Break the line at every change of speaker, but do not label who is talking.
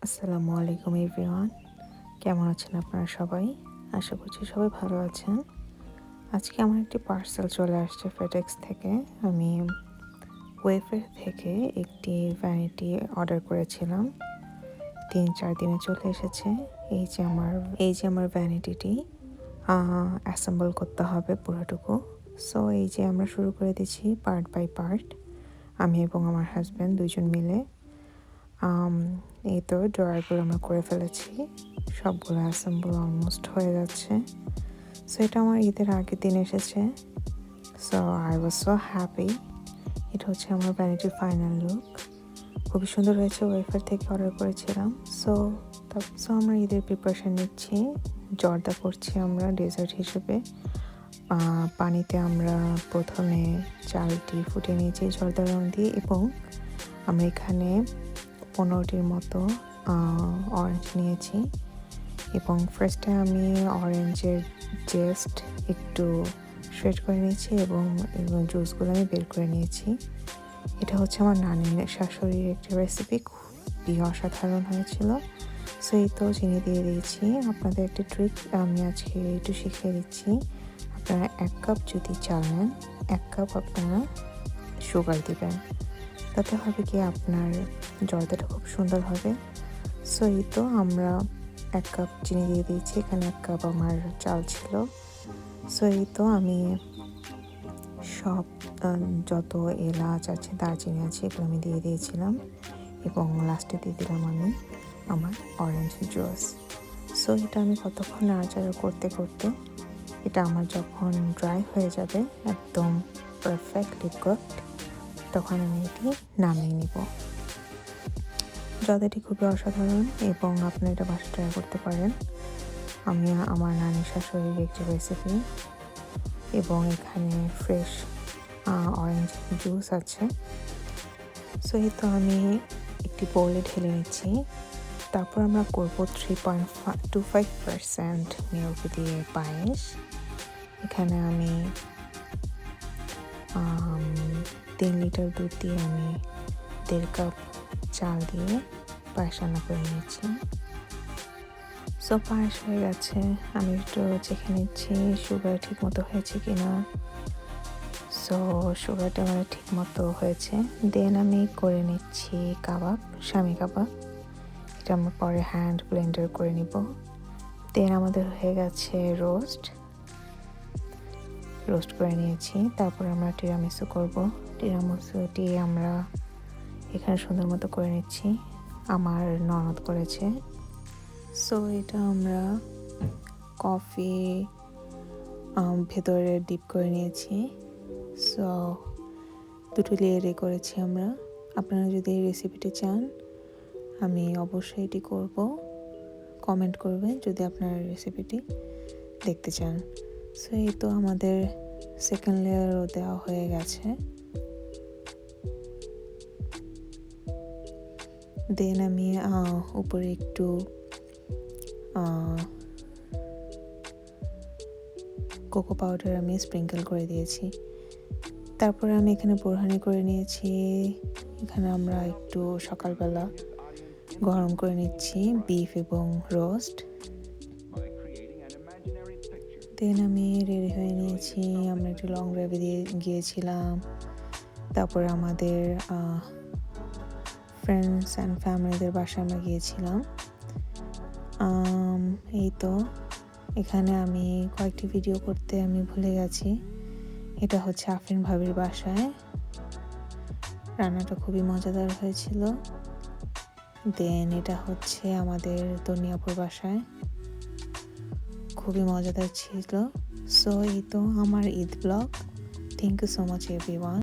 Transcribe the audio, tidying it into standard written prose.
আসসালামু আলাইকুম এভরিওয়ান, কেমন আছেন আপনারা সবাই? আশা করছি সবাই ভালো আছেন। আজকে আমার একটি পার্সেল চলে আসছে ফেডেক্স থেকে। আমি ওয়েফের থেকে একটি ভ্যানিটি অর্ডার করেছিলাম। ৩-৪ দিনে চলে এসেছে। এই যে আমার ভ্যানিটিটি অ্যাসেম্বল করতে হবে পুরোটুকু। সো এই যে আমরা শুরু করে দিচ্ছি পার্ট বাই পার্ট, আমি এবং আমার হাজব্যান্ড দুজন মিলে। এই তো ড্রয়ারগুলো আমরা করে ফেলেছি, সবগুলো অ্যাসেম্বল অলমোস্ট হয়ে যাচ্ছে। সো এটা আমার ঈদের আগের দিন এসেছে। So I was so happy. এটা হচ্ছে আমার ভ্যানিটির ফাইনাল লুক। খুবই সুন্দর হয়েছে, ওয়েফার থেকে অর্ডার করেছিলাম। সো আমরা ঈদের প্রিপারেশন নিচ্ছি, জর্দা করছি আমরা ডেজার্ট হিসেবে। পানিতে আমরা প্রথমে চালটি ফুটিয়ে নিয়েছি জর্দা রং দিয়ে, এবং আমরা এখানে 15টির মতো অরেঞ্জ নিয়েছি। এবং ফার্স্টে আমি অরেঞ্জের জেস্ট একটু শ্রেড করে নিয়েছি এবং জুসগুলো আমি বের করে নিয়েছি। এটা হচ্ছে আমার নানির শাশুড়ির একটা রেসিপি, খুবই অসাধারণ হয়েছিল। সো এই তো চিনি দিয়ে দিয়েছি। আপনাদের একটা ট্রিক আমি আজকে একটু শিখিয়ে দিচ্ছি। আপনারা 1 কাপ যদি চাল নেন, 1 কাপ আপনারা সুগার দিবেন, তাতে হবে কি আপনার জর্দাটা খুব সুন্দর হবে। সো এই তো আমরা 1 কাপ চিনি দিয়ে দিয়েছি, এখানে 1 কাপ আমার চাল ছিল। সো এই তো আমি সব যত এলাচ আছে, দারচিনি আছে, এগুলো আমি দিয়ে দিয়েছিলাম, এবং লাস্টে দিয়ে দিলাম আমি আমার অরেঞ্জ জুস। সো এটা আমি কতক্ষণ নাড়াচাড়া করতে করতে এটা আমার যখন ড্রাই হয়ে যাবে, একদম পারফেক্টলি কুকড, তখন আমি এটি নামিয়ে নিব। জর্দাটি খুবই অসাধারণ এবং আপনি এটা বাসায় ট্রাই করতে পারেন। আমি আমার নানি শাশুড়ির একটি রেসিপি, এবং এখানে ফ্রেশ অরেঞ্জ জুস আছে। সো এই তো আমি একটি বোলে ঢেলে নিচ্ছি। তারপর আমরা করব 3.25% মিল্ক দিয়ে পায়েস। এখানে আমি 3 লিটার দুধ দিয়ে আমি 1.5 কাপ চাল দিয়ে পায়েস রান্না করে নিয়েছি। সো পায়েস হয়ে গেছে, আমি একটু চেখে নিচ্ছি সুগার ঠিক মতো হয়েছে কিনা। সো সুগারটা আমার ঠিক মতো হয়েছে। দেন আমি করে নিচ্ছি কাবাব, স্বামী কাবাব। এটা আমরা পরে হ্যান্ড ব্লেন্ডার করে নিব। দেন আমাদের হয়ে গেছে রোস্ট করে নিয়েছি। তারপর আমরা টিরামিসু করব। টিরামিসুটি আমরা এখানে সুন্দর মতো করে নিচ্ছি, আমার ননদ করেছে। সো এটা আমরা কফি ভেতরে ডিপ করে নিয়েছি। সো 2টো লেয়ারে করেছি আমরা। আপনারা যদি এই রেসিপিটি চান, আমি অবশ্যই এটি করব। কমেন্ট করবেন যদি আপনারা রেসিপিটি দেখতে চান। সো এই তো আমাদের সেকেন্ড লেয়ারও দেওয়া হয়ে গেছে। দেন আমি উপরে একটু কোকো পাউডার আমি স্প্রিঙ্কেল করে দিয়েছি। তারপরে আমি এখানে বোরহানি করে নিয়েছি। এখানে আমরা একটু সকালবেলা গরম করে নিচ্ছি বিফ এবং রোস্ট। দেন আমি রেডি হয়ে নিয়েছি। আমরা একটু লং ড্রাইভে দিয়ে গিয়েছিলাম। তারপরে আমাদের ফ্রেন্ডস অ্যান্ড ফ্যামিলিদের বাসায় আমরা গিয়েছিলাম। এই তো এখানে আমি কয়েকটি ভিডিও করতে আমি ভুলে গেছি। এটা হচ্ছে আফরিন ভাবির বাসায়, রান্নাটা খুবই মজাদার হয়েছিল। দেন এটা হচ্ছে আমাদের তনিয়াপুর বাসায়, খুবই মজাদার ছিল। সো এই তো আমার Eid blog. Thank you so much everyone.